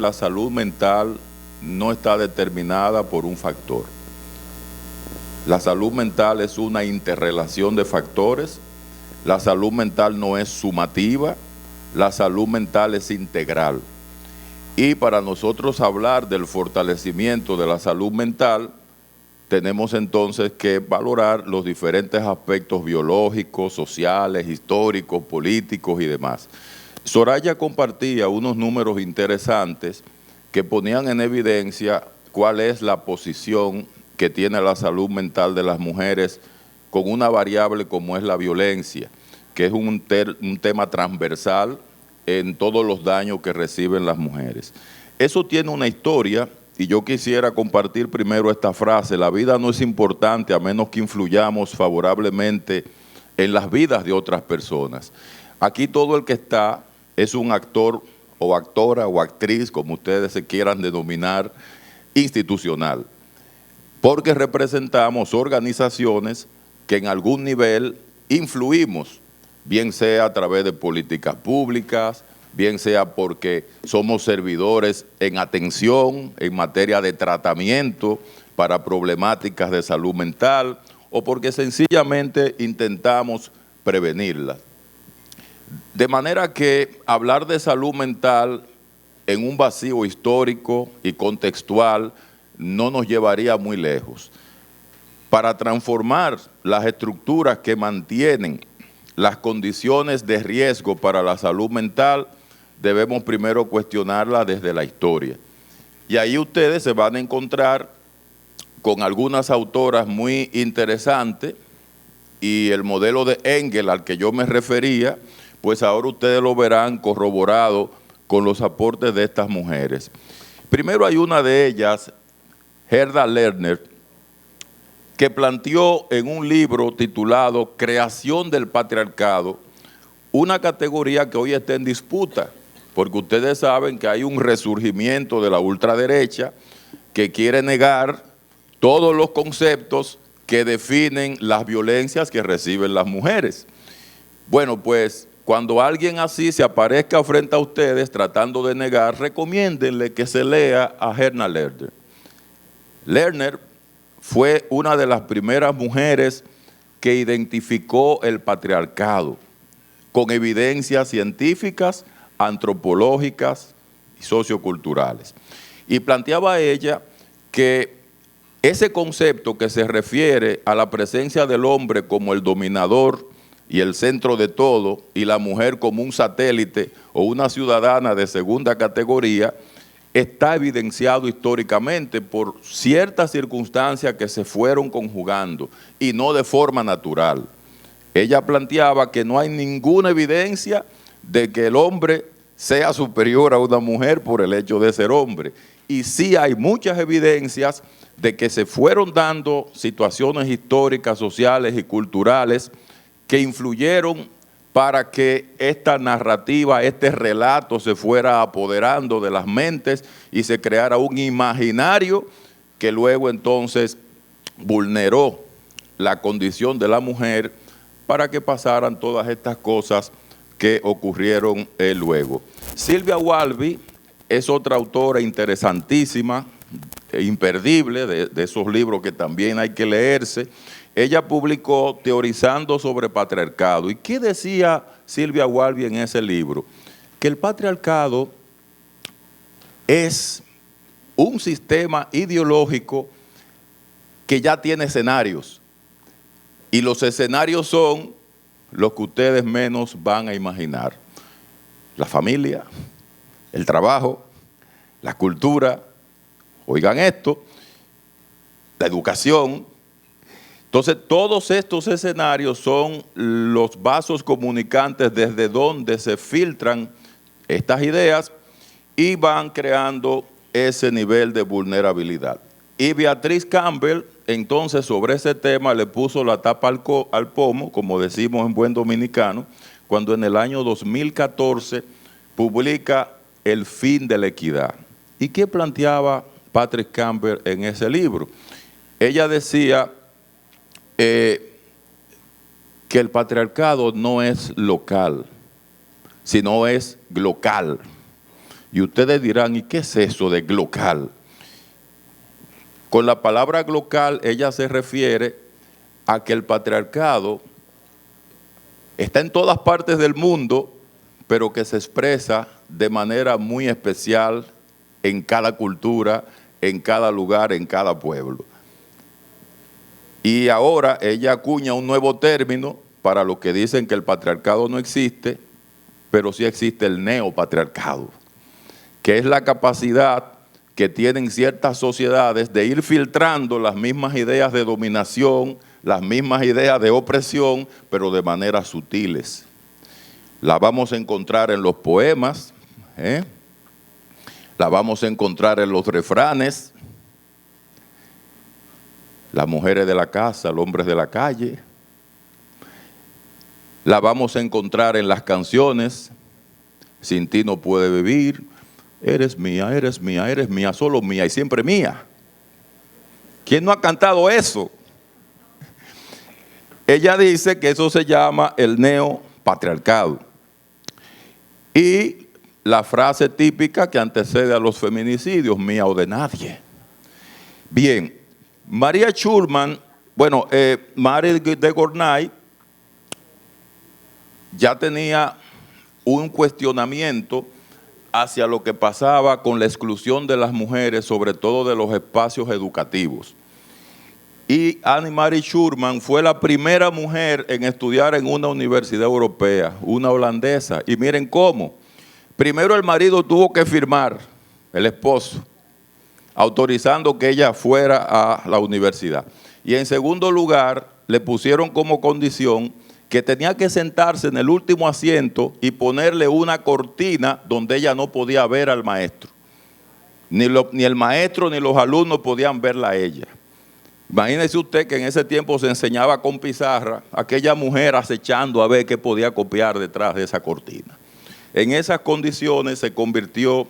La salud mental no está determinada por un factor. La salud mental es una interrelación de factores. La salud mental no es sumativa. La salud mental es integral. Y para nosotros hablar del fortalecimiento de la salud mental, tenemos entonces que valorar los diferentes aspectos biológicos, sociales, históricos, políticos y demás. Soraya compartía unos números interesantes que ponían en evidencia cuál es la posición que tiene la salud mental de las mujeres con una variable como es la violencia, que es un tema transversal en todos los daños que reciben las mujeres. Eso tiene una historia y yo quisiera compartir primero esta frase: la vida no es importante a menos que influyamos favorablemente en las vidas de otras personas. Aquí todo el que está es un actor o actora o actriz, como ustedes se quieran denominar, institucional, porque representamos organizaciones que en algún nivel influimos, bien sea a través de políticas públicas, bien sea porque somos servidores en atención, en materia de tratamiento para problemáticas de salud mental, o porque sencillamente intentamos prevenirlas. De manera que hablar de salud mental en un vacío histórico y contextual no nos llevaría muy lejos. Para transformar las estructuras que mantienen las condiciones de riesgo para la salud mental, debemos primero cuestionarla desde la historia. Y ahí ustedes se van a encontrar con algunas autoras muy interesantes, y el modelo de Engel al que yo me refería, pues ahora ustedes lo verán corroborado con los aportes de estas mujeres. Primero hay una de ellas, Gerda Lerner, que planteó en un libro titulado Creación del Patriarcado una categoría que hoy está en disputa, porque ustedes saben que hay un resurgimiento de la ultraderecha que quiere negar todos los conceptos que definen las violencias que reciben las mujeres. Bueno, pues cuando alguien así se aparezca frente a ustedes tratando de negar, recomiéndenle que se lea a Gerda Lerner. Lerner fue una de las primeras mujeres que identificó el patriarcado con evidencias científicas, antropológicas y socioculturales. Y planteaba ella que ese concepto que se refiere a la presencia del hombre como el dominador y el centro de todo, y la mujer como un satélite o una ciudadana de segunda categoría, está evidenciado históricamente por ciertas circunstancias que se fueron conjugando y no de forma natural. Ella planteaba que no hay ninguna evidencia de que el hombre sea superior a una mujer por el hecho de ser hombre. Y sí hay muchas evidencias de que se fueron dando situaciones históricas, sociales y culturales que influyeron para que esta narrativa, este relato se fuera apoderando de las mentes y se creara un imaginario que luego entonces vulneró la condición de la mujer para que pasaran todas estas cosas que ocurrieron luego. Silvia Walby es otra autora interesantísima, imperdible, de esos libros que también hay que leerse. Ella publicó Teorizando sobre Patriarcado. ¿Y qué decía Silvia Walby en ese libro? Que el patriarcado es un sistema ideológico que ya tiene escenarios. Y los escenarios son los que ustedes menos van a imaginar. La familia, el trabajo, la cultura, oigan esto, la educación. Entonces, todos estos escenarios son los vasos comunicantes desde donde se filtran estas ideas y van creando ese nivel de vulnerabilidad. Y Beatriz Campbell, entonces, sobre ese tema le puso la tapa al pomo, como decimos en buen dominicano, cuando en el año 2014 publica El fin de la equidad. ¿Y qué planteaba Patrick Campbell en ese libro? Ella decía que el patriarcado no es local, sino es glocal. Y ustedes dirán, ¿y qué es eso de glocal? Con la palabra glocal, ella se refiere a que el patriarcado está en todas partes del mundo, pero que se expresa de manera muy especial en cada cultura, en cada lugar, en cada pueblo. Y ahora ella acuña un nuevo término para los que dicen que el patriarcado no existe, pero sí existe el neopatriarcado, que es la capacidad que tienen ciertas sociedades de ir filtrando las mismas ideas de dominación, las mismas ideas de opresión, pero de maneras sutiles. La vamos a encontrar en los poemas, la vamos a encontrar en los refranes, las mujeres de la casa, los hombres de la calle. La vamos a encontrar en las canciones, sin ti no puede vivir, eres mía, eres mía, eres mía, solo mía y siempre mía. ¿Quién no ha cantado eso? Ella dice que eso se llama el neopatriarcado. Y la frase típica que antecede a los feminicidios, mía o de nadie. Bien, María Schulman, Mary de Gournay ya tenía un cuestionamiento hacia lo que pasaba con la exclusión de las mujeres, sobre todo de los espacios educativos. Y Anne Marie Schulman fue la primera mujer en estudiar en una universidad europea, una holandesa. Y miren cómo. Primero el marido tuvo que firmar, el esposo, autorizando que ella fuera a la universidad. Y en segundo lugar, le pusieron como condición que tenía que sentarse en el último asiento y ponerle una cortina donde ella no podía ver al maestro. Ni el maestro ni los alumnos podían verla a ella. Imagínese usted que en ese tiempo se enseñaba con pizarra, aquella mujer acechando a ver qué podía copiar detrás de esa cortina. En esas condiciones se convirtió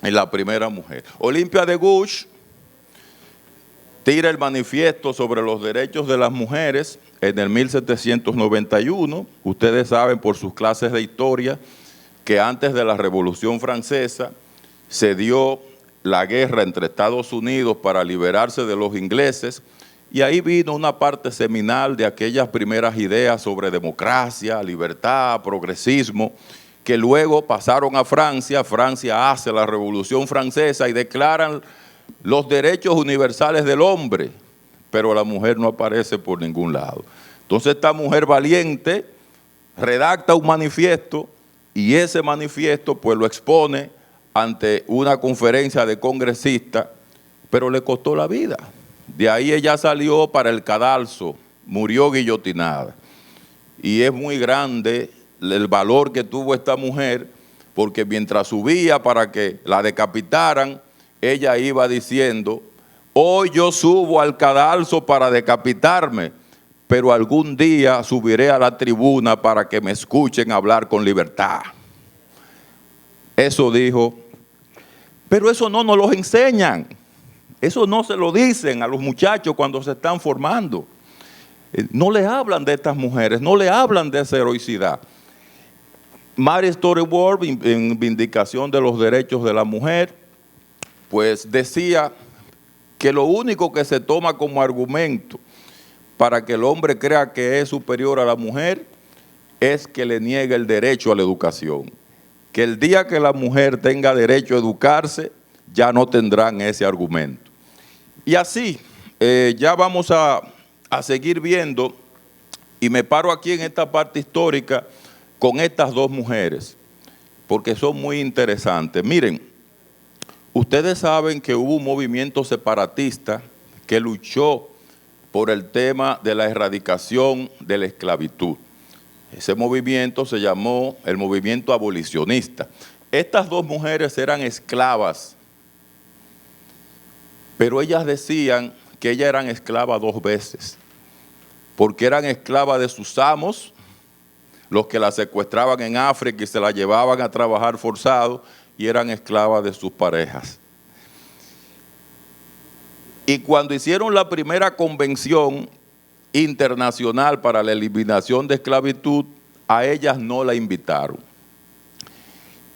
en la primera mujer. Olympia de Gouges tira el manifiesto sobre los derechos de las mujeres en el 1791. Ustedes saben por sus clases de historia que antes de la Revolución Francesa se dio la guerra entre Estados Unidos para liberarse de los ingleses, y ahí vino una parte seminal de aquellas primeras ideas sobre democracia, libertad, progresismo, que luego pasaron a Francia. Francia hace la Revolución Francesa y declaran los derechos universales del hombre, pero la mujer no aparece por ningún lado. Entonces esta mujer valiente redacta un manifiesto y ese manifiesto pues lo expone ante una conferencia de congresistas, pero le costó la vida. De ahí ella salió para el cadalso, murió guillotinada. Y es muy grande el valor que tuvo esta mujer, porque mientras subía para que la decapitaran, ella iba diciendo, hoy yo subo al cadalso para decapitarme, pero algún día subiré a la tribuna para que me escuchen hablar con libertad. Eso dijo. Pero eso no nos lo enseñan, eso no se lo dicen a los muchachos cuando se están formando. No le hablan de estas mujeres, no le hablan de esa heroicidad. Mary Stewart, en vindicación de los derechos de la mujer, pues decía que lo único que se toma como argumento para que el hombre crea que es superior a la mujer es que le niegue el derecho a la educación. Que el día que la mujer tenga derecho a educarse, ya no tendrán ese argumento. Y así, ya vamos a seguir viendo, y me paro aquí en esta parte histórica con estas dos mujeres, porque son muy interesantes. Miren, ustedes saben que hubo un movimiento separatista que luchó por el tema de la erradicación de la esclavitud. Ese movimiento se llamó el movimiento abolicionista. Estas dos mujeres eran esclavas, pero ellas decían que ellas eran esclavas dos veces, porque eran esclavas de sus amos, los que las secuestraban en África y se las llevaban a trabajar forzado, y eran esclavas de sus parejas. Y cuando hicieron la primera convención internacional para la eliminación de esclavitud, a ellas no la invitaron.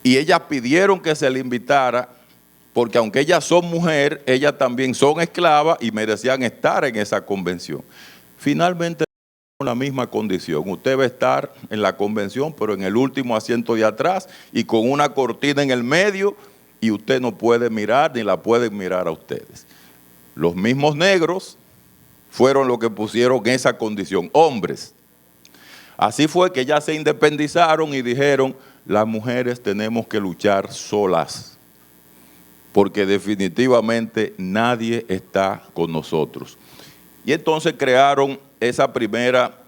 y ellas pidieron que se le invitara, porque aunque ellas son mujeres, ellas también son esclavas y merecían estar en esa convención. Finalmente, con la misma condición, usted va a estar en la convención, pero en el último asiento de atrás y con una cortina en el medio, y usted no puede mirar ni la pueden mirar a ustedes. Los mismos negros fueron los que pusieron esa condición, hombres. Así fue que ya se independizaron y dijeron, las mujeres tenemos que luchar solas, porque definitivamente nadie está con nosotros. Y entonces crearon esa primera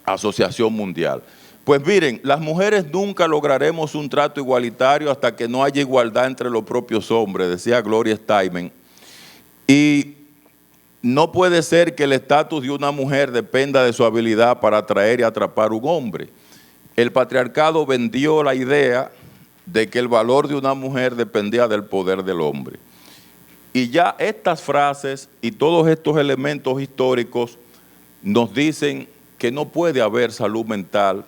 asociación mundial. Pues miren, las mujeres nunca lograremos un trato igualitario hasta que no haya igualdad entre los propios hombres, decía Gloria Steinem. Y no puede ser que el estatus de una mujer dependa de su habilidad para atraer y atrapar un hombre. El patriarcado vendió la idea de que el valor de una mujer dependía del poder del hombre. Y ya estas frases y todos estos elementos históricos nos dicen que no puede haber salud mental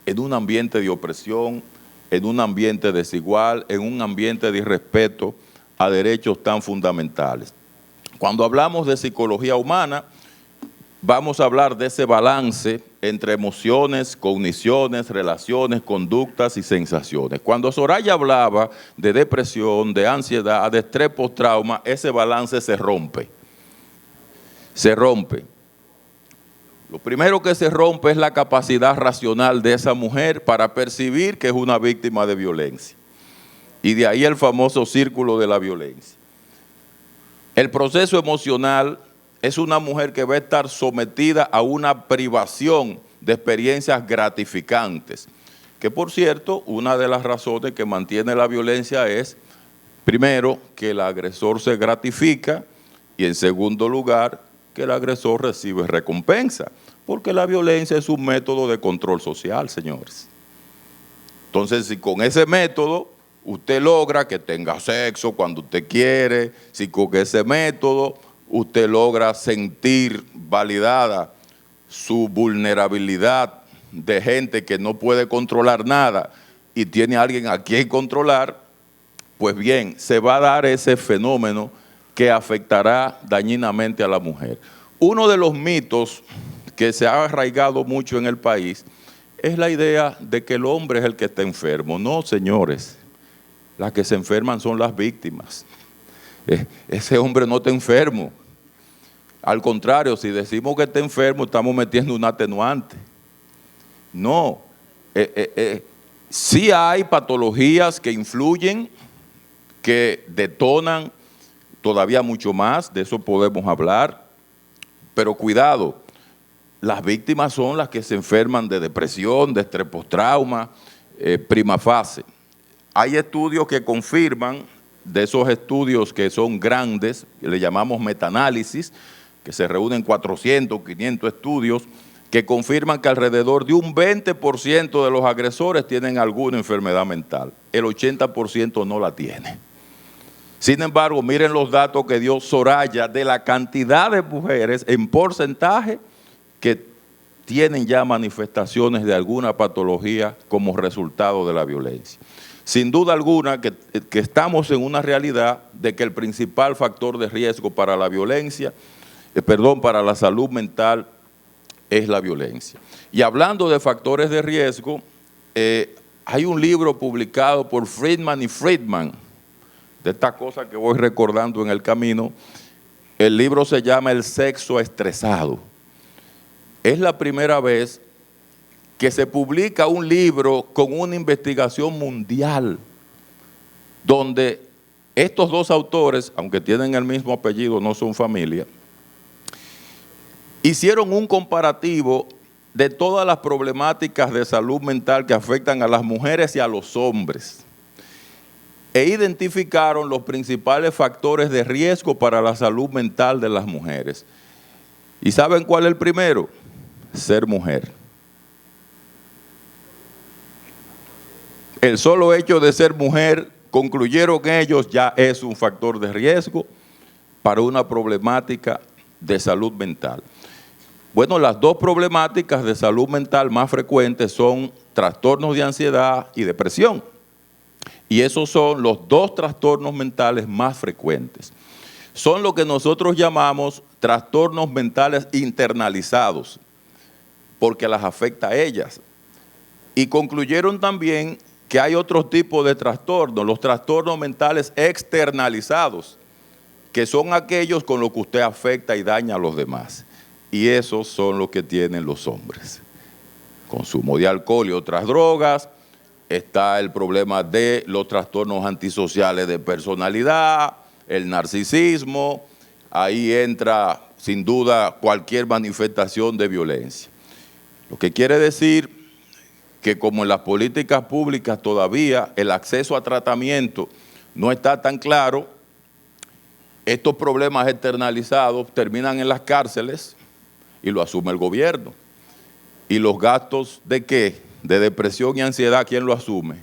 en un ambiente de opresión, en un ambiente desigual, en un ambiente de irrespeto a derechos tan fundamentales. Cuando hablamos de psicología humana, vamos a hablar de ese balance entre emociones, cogniciones, relaciones, conductas y sensaciones. Cuando Soraya hablaba de depresión, de ansiedad, de estrés postrauma, ese balance se rompe. Se rompe. Lo primero que se rompe es la capacidad racional de esa mujer para percibir que es una víctima de violencia. Y de ahí el famoso círculo de la violencia. El proceso emocional es una mujer que va a estar sometida a una privación de experiencias gratificantes, que por cierto, una de las razones que mantiene la violencia es, primero, que el agresor se gratifica y en segundo lugar, que el agresor recibe recompensa, porque la violencia es un método de control social, señores. Entonces, si con ese método usted logra que tenga sexo cuando usted quiere, si con ese método usted logra sentir validada su vulnerabilidad de gente que no puede controlar nada y tiene a alguien a quien controlar, pues bien, se va a dar ese fenómeno que afectará dañinamente a la mujer. Uno de los mitos que se ha arraigado mucho en el país es la idea de que el hombre es el que está enfermo. No, señores, las que se enferman son las víctimas. Ese hombre no está enfermo. Al contrario, si decimos que está enfermo, estamos metiendo un atenuante. No, sí hay patologías que influyen, que detonan todavía mucho más, de eso podemos hablar, pero cuidado, las víctimas son las que se enferman de depresión, de estrés postrauma, prima fase. Hay estudios que confirman, de esos estudios que son grandes, que le llamamos metaanálisis, que se reúnen 400, 500 estudios, que confirman que alrededor de un 20% de los agresores tienen alguna enfermedad mental. El 80% no la tiene. Sin embargo, miren los datos que dio Soraya de la cantidad de mujeres en porcentaje que tienen ya manifestaciones de alguna patología como resultado de la violencia. Sin duda alguna que estamos en una realidad de que el principal factor de riesgo para la violencia, para la salud mental es la violencia. Y hablando de factores de riesgo, hay un libro publicado por Friedman y Friedman, de estas cosas que voy recordando en el camino. El libro se llama El sexo estresado. Es la primera vez que se publica un libro con una investigación mundial, donde estos dos autores, aunque tienen el mismo apellido, no son familia, hicieron un comparativo de todas las problemáticas de salud mental que afectan a las mujeres y a los hombres, e identificaron los principales factores de riesgo para la salud mental de las mujeres. ¿Y saben cuál es el primero? Ser mujer. El solo hecho de ser mujer, concluyeron ellos, ya es un factor de riesgo para una problemática de salud mental. Bueno, las dos problemáticas de salud mental más frecuentes son trastornos de ansiedad y depresión. Y esos son los dos trastornos mentales más frecuentes. Son lo que nosotros llamamos trastornos mentales internalizados, porque las afecta a ellas. Y concluyeron también que hay otro tipo de trastornos, los trastornos mentales externalizados, que son aquellos con los que usted afecta y daña a los demás. Y esos son los que tienen los hombres. Consumo de alcohol y otras drogas, está el problema de los trastornos antisociales de personalidad, el narcisismo, ahí entra sin duda cualquier manifestación de violencia. Lo que quiere decir que como en las políticas públicas todavía el acceso a tratamiento no está tan claro, estos problemas externalizados terminan en las cárceles y lo asume el gobierno. ¿Y los gastos de qué? De depresión y ansiedad, ¿quién lo asume?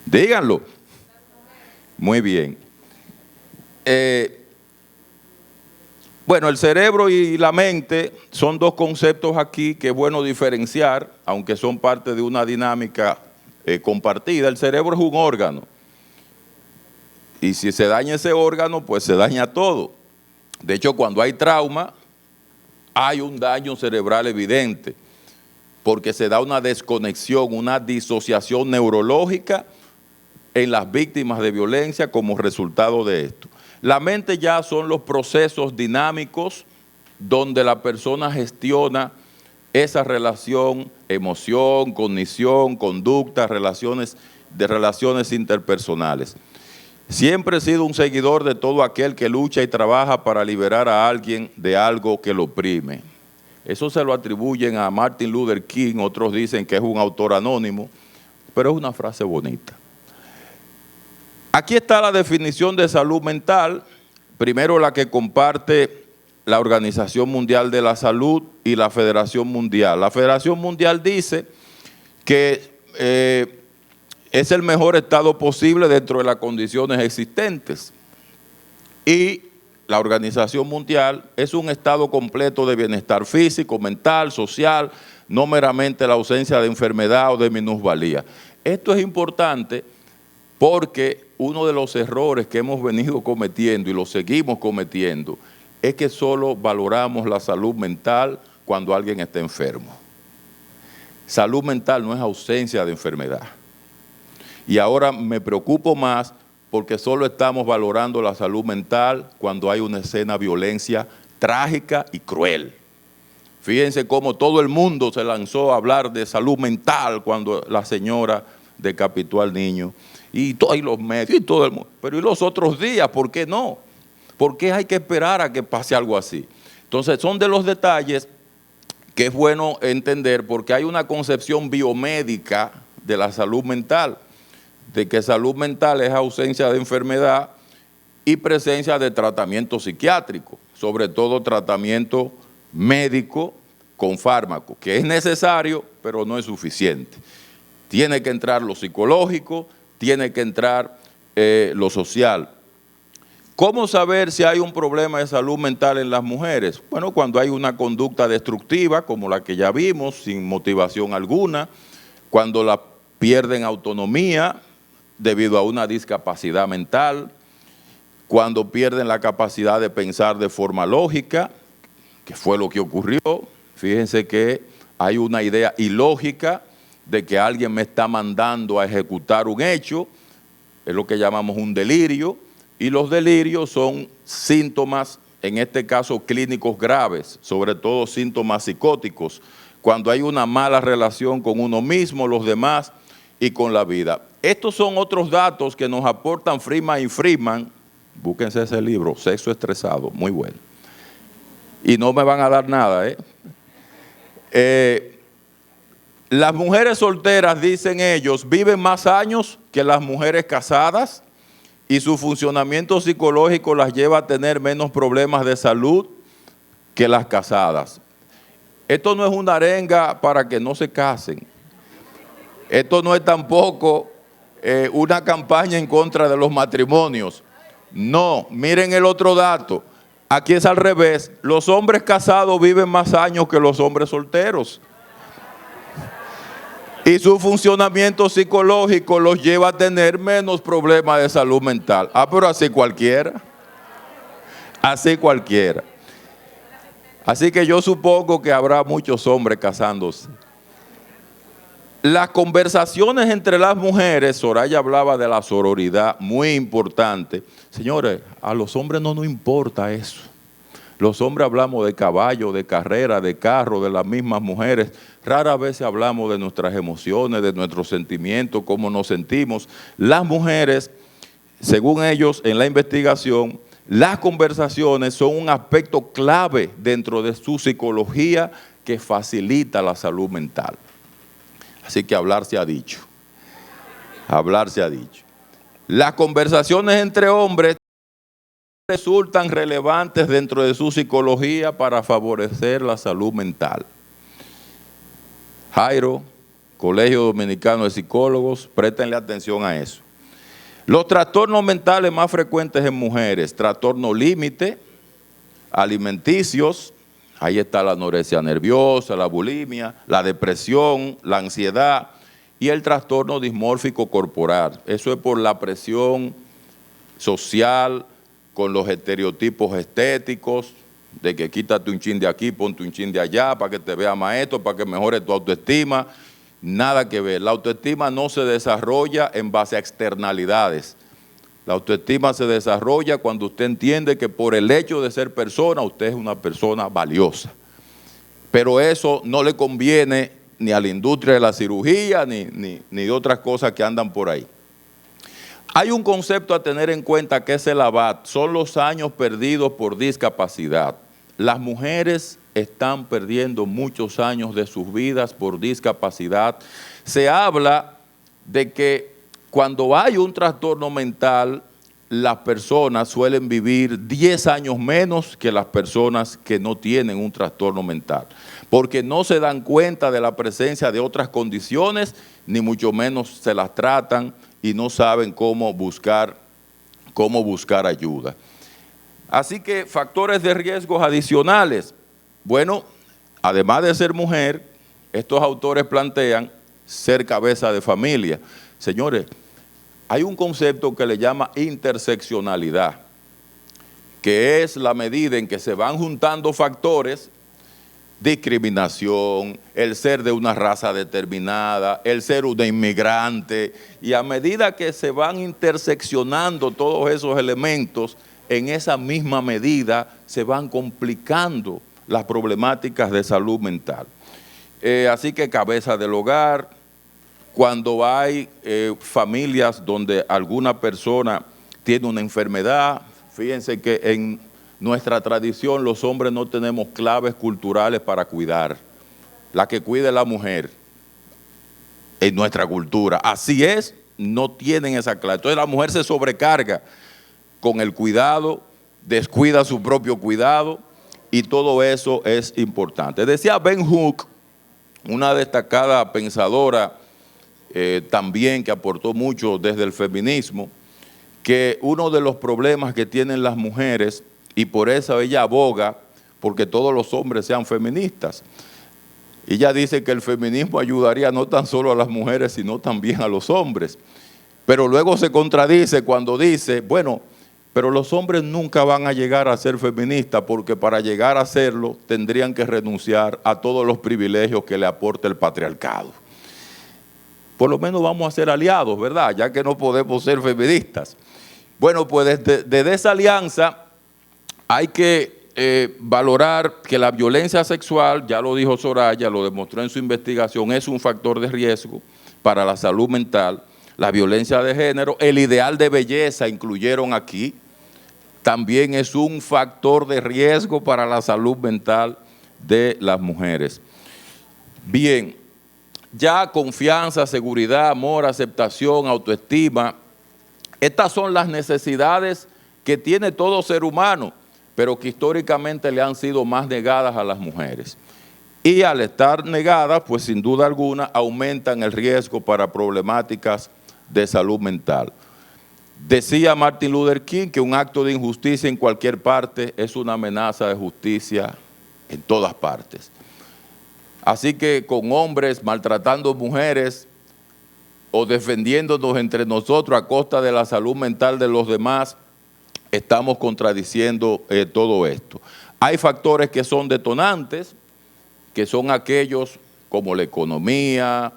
Díganlo. Muy bien. Bueno, el cerebro y la mente son dos conceptos aquí que es bueno diferenciar, aunque son parte de una dinámica compartida. El cerebro es un órgano. Y si se daña ese órgano, pues se daña todo. De hecho, cuando hay trauma, hay un daño cerebral evidente, porque se da una desconexión, una disociación neurológica en las víctimas de violencia como resultado de esto. La mente ya son los procesos dinámicos donde la persona gestiona esa relación, emoción, cognición, conducta, relaciones interpersonales. Siempre he sido un seguidor de todo aquel que lucha y trabaja para liberar a alguien de algo que lo oprime. Eso se lo atribuyen a Martin Luther King, otros dicen que es un autor anónimo, pero es una frase bonita. Aquí está la definición de salud mental, primero la que comparte la Organización Mundial de la Salud y la Federación Mundial. La Federación Mundial dice que es el mejor estado posible dentro de las condiciones existentes. Y la Organización Mundial es un estado completo de bienestar físico, mental, social, no meramente la ausencia de enfermedad o de minusvalía. Esto es importante porque uno de los errores que hemos venido cometiendo y lo seguimos cometiendo es que solo valoramos la salud mental cuando alguien está enfermo. Salud mental no es ausencia de enfermedad. Y ahora me preocupo más porque solo estamos valorando la salud mental cuando hay una escena de violencia trágica y cruel. Fíjense cómo todo el mundo se lanzó a hablar de salud mental cuando la señora decapitó al niño. Y los medios y todo el mundo. Pero ¿y los otros días? ¿Por qué no? ¿Por qué hay que esperar a que pase algo así? Entonces son de los detalles que es bueno entender porque hay una concepción biomédica de la salud mental, de que salud mental es ausencia de enfermedad y presencia de tratamiento psiquiátrico, sobre todo tratamiento médico con fármaco, que es necesario, pero no es suficiente. Tiene que entrar lo psicológico, tiene que entrar lo social. ¿Cómo saber si hay un problema de salud mental en las mujeres? Bueno, cuando hay una conducta destructiva, como la que ya vimos, sin motivación alguna, cuando la pierden autonomía debido a una discapacidad mental, cuando pierden la capacidad de pensar de forma lógica, que fue lo que ocurrió. Fíjense que hay una idea ilógica de que alguien me está mandando a ejecutar un hecho, es lo que llamamos un delirio, y los delirios son síntomas, en este caso clínicos graves, sobre todo síntomas psicóticos, cuando hay una mala relación con uno mismo, los demás y con la vida. Estos son otros datos que nos aportan Friedman y Friedman, búsquense ese libro, Sexo Estresado, muy bueno. Y no me van a dar nada, las mujeres solteras, dicen ellos, viven más años que las mujeres casadas y su funcionamiento psicológico las lleva a tener menos problemas de salud que las casadas. Esto no es una arenga para que no se casen. Esto no es tampoco una campaña en contra de los matrimonios. No, miren el otro dato. Aquí es al revés. Los hombres casados viven más años que los hombres solteros. Y su funcionamiento psicológico los lleva a tener menos problemas de salud mental. Ah, pero así cualquiera. Así cualquiera. Así que yo supongo que habrá muchos hombres casándose. Las conversaciones entre las mujeres, Soraya hablaba de la sororidad, muy importante. Señores, a los hombres no nos importa eso. Los hombres hablamos de caballo, de carrera, de carro, de las mismas mujeres. Rara vez hablamos de nuestras emociones, de nuestros sentimientos, cómo nos sentimos. Las mujeres, según ellos en la investigación, las conversaciones son un aspecto clave dentro de su psicología que facilita la salud mental. Así que hablar se ha dicho. Hablar se ha dicho. Las conversaciones entre hombres resultan relevantes dentro de su psicología para favorecer la salud mental. Jairo, Colegio Dominicano de Psicólogos, préstenle atención a eso. Los trastornos mentales más frecuentes en mujeres, trastorno límite, alimenticios, ahí está la anorexia nerviosa, la bulimia, la depresión, la ansiedad y el trastorno dismórfico corporal. Eso es por la presión social, con los estereotipos estéticos, de que quítate un chin de aquí, ponte un chin de allá, para que te vea maestro, para que mejore tu autoestima. Nada que ver. La autoestima no se desarrolla en base a externalidades. La autoestima se desarrolla cuando usted entiende que por el hecho de ser persona, usted es una persona valiosa. Pero eso no le conviene ni a la industria de la cirugía, ni de otras cosas que andan por ahí. Hay un concepto a tener en cuenta que es el ABAT, son los años perdidos por discapacidad. Las mujeres están perdiendo muchos años de sus vidas por discapacidad. Se habla de que cuando hay un trastorno mental, las personas suelen vivir 10 años menos que las personas que no tienen un trastorno mental, porque no se dan cuenta de la presencia de otras condiciones, ni mucho menos se las tratan y no saben cómo buscar ayuda. Así que factores de riesgos adicionales. Bueno, además de ser mujer, estos autores plantean ser cabeza de familia. Señores, hay un concepto que le llama interseccionalidad, que es la medida en que se van juntando factores, discriminación, el ser de una raza determinada, el ser un inmigrante, y a medida que se van interseccionando todos esos elementos, en esa misma medida se van complicando las problemáticas de salud mental. Así que cabeza del hogar, cuando hay familias donde alguna persona tiene una enfermedad, fíjense que en nuestra tradición los hombres no tenemos claves culturales para cuidar. La que cuida es la mujer en nuestra cultura. Así es, no tienen esa clave. Entonces la mujer se sobrecarga con el cuidado, descuida su propio cuidado y todo eso es importante. Decía Ben Hook, una destacada pensadora también que aportó mucho desde el feminismo, que uno de los problemas que tienen las mujeres, y por eso ella aboga porque todos los hombres sean feministas. Ella dice que el feminismo ayudaría no tan solo a las mujeres, sino también a los hombres. Pero luego se contradice cuando dice, bueno, pero los hombres nunca van a llegar a ser feministas porque para llegar a serlo tendrían que renunciar a todos los privilegios que le aporta el patriarcado. Por lo menos vamos a ser aliados, ¿verdad? Ya que no podemos ser feministas. Bueno, pues desde esa alianza hay que valorar que la violencia sexual, ya lo dijo Soraya, lo demostró en su investigación, es un factor de riesgo para la salud mental. La violencia de género, el ideal de belleza, incluyeron aquí, también es un factor de riesgo para la salud mental de las mujeres. Bien, ya confianza, seguridad, amor, aceptación, autoestima, estas son las necesidades que tiene todo ser humano, pero que históricamente le han sido más negadas a las mujeres. Y al estar negadas, pues sin duda alguna, aumentan el riesgo para problemáticas de salud mental. Decía Martin Luther King que un acto de injusticia en cualquier parte es una amenaza de justicia en todas partes. Así que con hombres maltratando mujeres o defendiéndonos entre nosotros a costa de la salud mental de los demás, estamos contradiciendo todo esto. Hay factores que son detonantes, que son aquellos como la economía,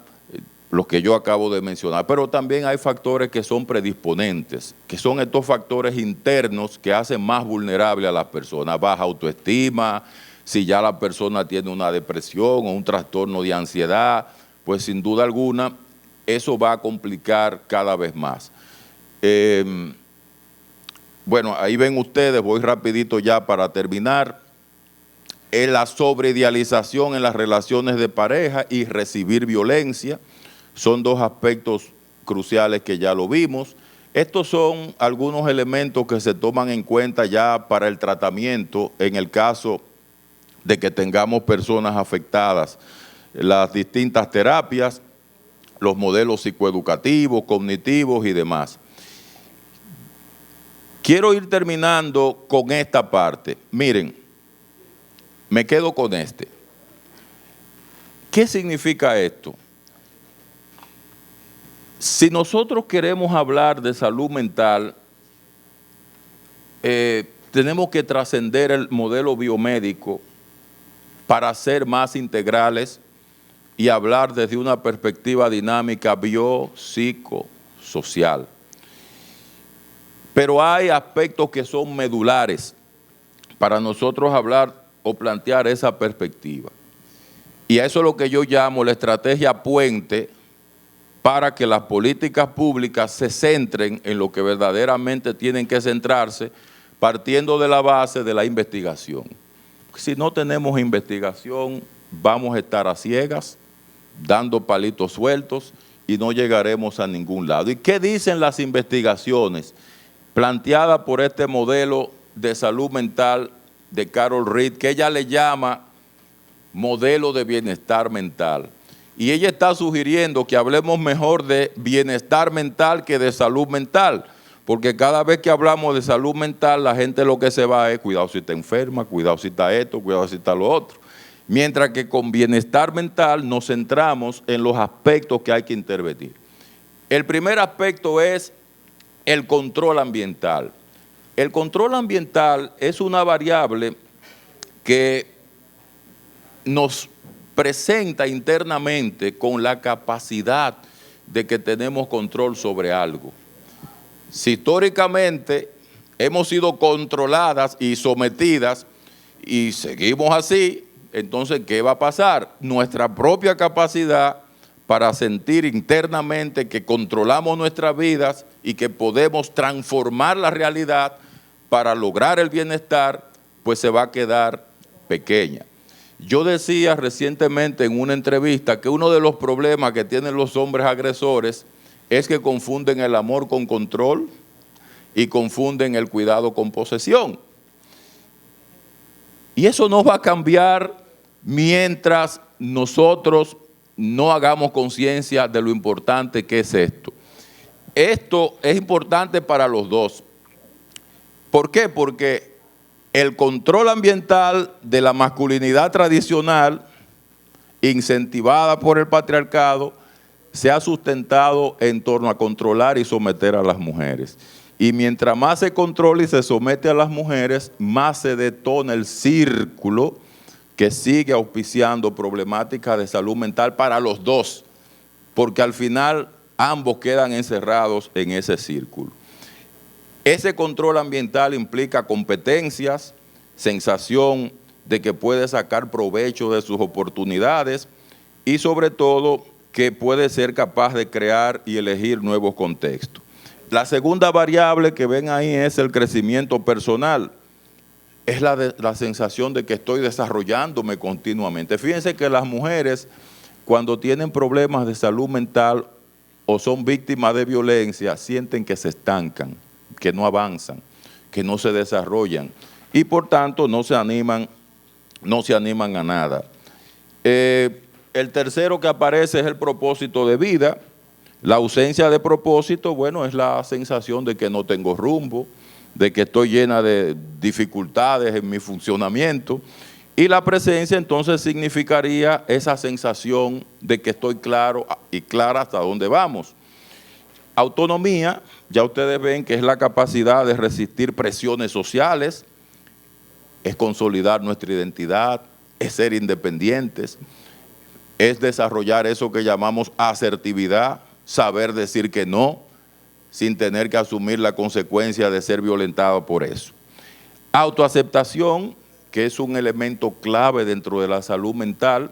los que yo acabo de mencionar, pero también hay factores que son predisponentes, que son estos factores internos que hacen más vulnerable a las personas, baja autoestima, si ya la persona tiene una depresión o un trastorno de ansiedad, pues sin duda alguna eso va a complicar cada vez más. Bueno, ahí ven ustedes, voy rapidito ya para terminar, la sobreidealización en las relaciones de pareja y recibir violencia, son dos aspectos cruciales que ya lo vimos. Estos son algunos elementos que se toman en cuenta ya para el tratamiento en el caso de que tengamos personas afectadas. Las distintas terapias, los modelos psicoeducativos, cognitivos y demás. Quiero ir terminando con esta parte. Miren, me quedo con este. ¿Qué significa esto? Si nosotros queremos hablar de salud mental, tenemos que trascender el modelo biomédico para ser más integrales y hablar desde una perspectiva dinámica biopsicosocial. Pero hay aspectos que son medulares para nosotros hablar o plantear esa perspectiva. Y a eso es lo que yo llamo la estrategia puente para que las políticas públicas se centren en lo que verdaderamente tienen que centrarse, partiendo de la base de la investigación. Si no tenemos investigación, vamos a estar a ciegas, dando palitos sueltos y no llegaremos a ningún lado. ¿Y qué dicen las investigaciones planteadas por este modelo de salud mental de Carol Reed, que ella le llama modelo de bienestar mental? Y ella está sugiriendo que hablemos mejor de bienestar mental que de salud mental, porque cada vez que hablamos de salud mental, la gente lo que se va es, cuidado si está enferma, cuidado si está esto, cuidado si está lo otro. Mientras que con bienestar mental nos centramos en los aspectos que hay que intervenir. El primer aspecto es el control ambiental. El control ambiental es una variable que nos presenta internamente con la capacidad de que tenemos control sobre algo. Si históricamente hemos sido controladas y sometidas y seguimos así, entonces ¿qué va a pasar? Nuestra propia capacidad para sentir internamente que controlamos nuestras vidas y que podemos transformar la realidad para lograr el bienestar, pues se va a quedar pequeña. Yo decía recientemente en una entrevista que uno de los problemas que tienen los hombres agresores es que confunden el amor con control y confunden el cuidado con posesión. Y eso no va a cambiar mientras nosotros no hagamos conciencia de lo importante que es esto. Esto es importante para los dos. ¿Por qué? Porque el control ambiental de la masculinidad tradicional, incentivada por el patriarcado, se ha sustentado en torno a controlar y someter a las mujeres. Y mientras más se controla y se somete a las mujeres, más se detona el círculo que sigue auspiciando problemáticas de salud mental para los dos, porque al final ambos quedan encerrados en ese círculo. Ese control ambiental implica competencias, sensación de que puede sacar provecho de sus oportunidades y sobre todo que puede ser capaz de crear y elegir nuevos contextos. La segunda variable que ven ahí es el crecimiento personal. Es la sensación de que estoy desarrollándome continuamente. Fíjense que las mujeres, cuando tienen problemas de salud mental o son víctimas de violencia, sienten que se estancan, que no avanzan, que no se desarrollan y por tanto no se animan a nada. El tercero que aparece es el propósito de vida. La ausencia de propósito, bueno, es la sensación de que no tengo rumbo, de que estoy llena de dificultades en mi funcionamiento Y la presencia entonces significaría esa sensación de que estoy claro y clara hasta dónde vamos. Autonomía, ya ustedes ven que es la capacidad de resistir presiones sociales, es consolidar nuestra identidad, es ser independientes, es desarrollar eso que llamamos asertividad, saber decir que no, sin tener que asumir la consecuencia de ser violentado por eso. Autoaceptación, que es un elemento clave dentro de la salud mental,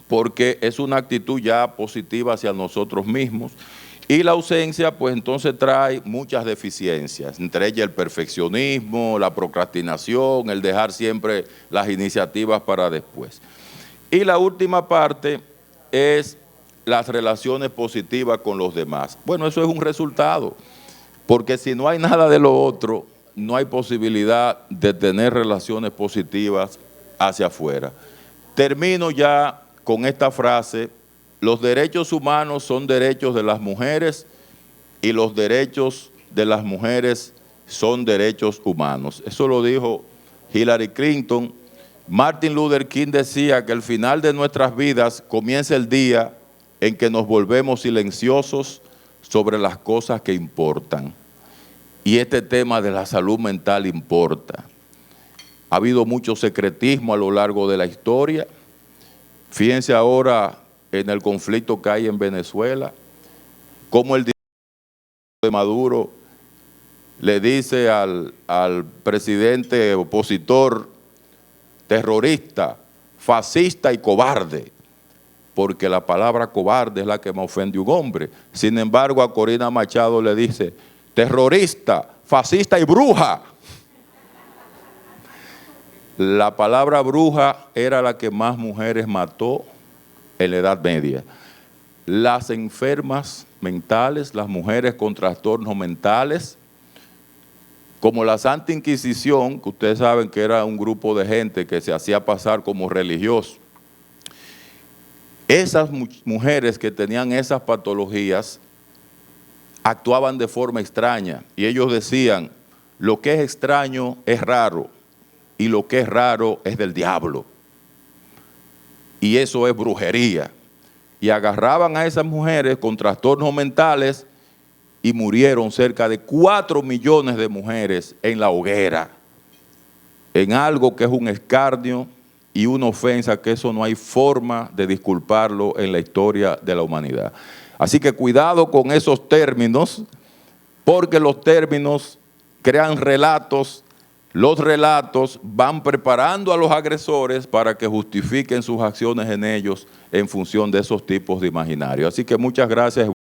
porque es una actitud ya positiva hacia nosotros mismos. Y la ausencia, pues entonces trae muchas deficiencias, entre ellas el perfeccionismo, la procrastinación, el dejar siempre las iniciativas para después. Y la última parte es las relaciones positivas con los demás. Bueno, eso es un resultado, porque si no hay nada de lo otro, no hay posibilidad de tener relaciones positivas hacia afuera. Termino ya con esta frase: los derechos humanos son derechos de las mujeres y los derechos de las mujeres son derechos humanos. Eso lo dijo Hillary Clinton. Martin Luther King decía que el final de nuestras vidas comienza el día en que nos volvemos silenciosos sobre las cosas que importan. Y este tema de la salud mental importa. Ha habido mucho secretismo a lo largo de la historia. Fíjense ahora en el conflicto que hay en Venezuela, cómo el de Maduro le dice al presidente opositor terrorista, fascista y cobarde, porque la palabra cobarde es la que me ofende a un hombre. Sin embargo, a Corina Machado le dice terrorista, fascista y bruja. La palabra bruja era la que más mujeres mató en la Edad Media. Las enfermas mentales, las mujeres con trastornos mentales, como la Santa Inquisición, que ustedes saben que era un grupo de gente que se hacía pasar como religioso. Esas mujeres que tenían esas patologías actuaban de forma extraña y ellos decían: lo que es extraño es raro y lo que es raro es del diablo. Y eso es brujería. Y agarraban a esas mujeres con trastornos mentales y murieron cerca de 4 millones de mujeres en la hoguera, en algo que es un escarnio y una ofensa, que eso no hay forma de disculparlo en la historia de la humanidad. Así que cuidado con esos términos, porque los términos crean relatos. Los relatos van preparando a los agresores para que justifiquen sus acciones en ellos en función de esos tipos de imaginarios. Así que muchas gracias.